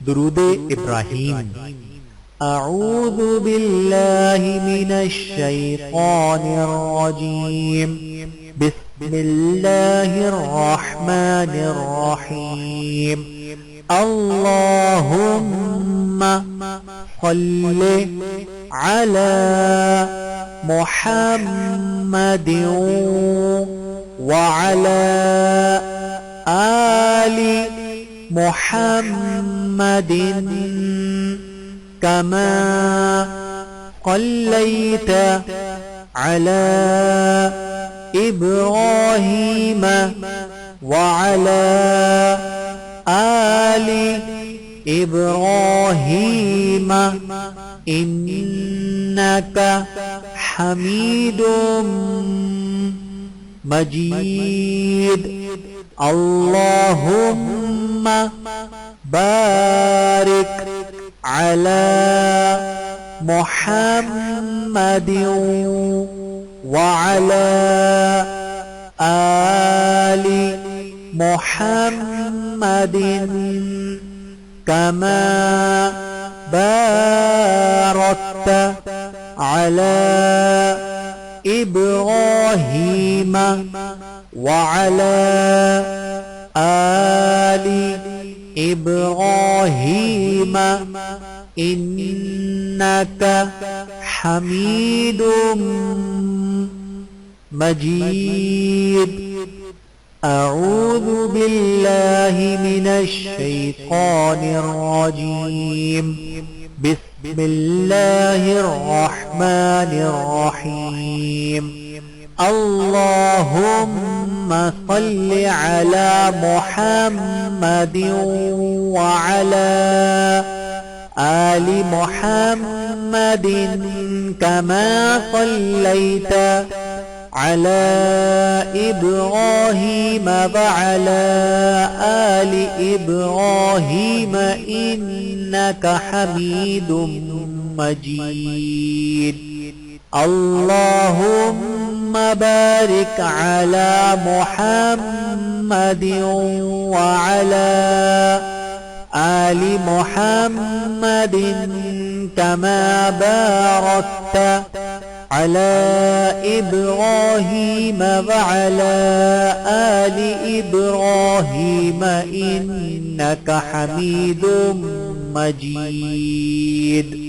درود إبراهيم. أعوذ بالله من الشيطان الرجيم. بسم الله الرحمن الرحيم. اللهم صل على محمد وعلى آل محمد كما صليت على إبراهيم وعلى آل إبراهيم إنك حميد مجيد. اللهم بارك على محمد وعلى آل محمد كما باركت على إبراهيم وعلى آل إبراهيم إنك حميد مجيد. أعوذ بالله من الشيطان الرجيم. بسم الله الرحمن الرحيم. اللهم صل على محمد وعلى آل محمد كما صليت على إبراهيم وعلى آل إبراهيم إنك حميد مجيد. اللهم بارك على محمد وعلى آل محمد كما باركت على إبراهيم وعلى آل إبراهيم إنك حميد مجيد.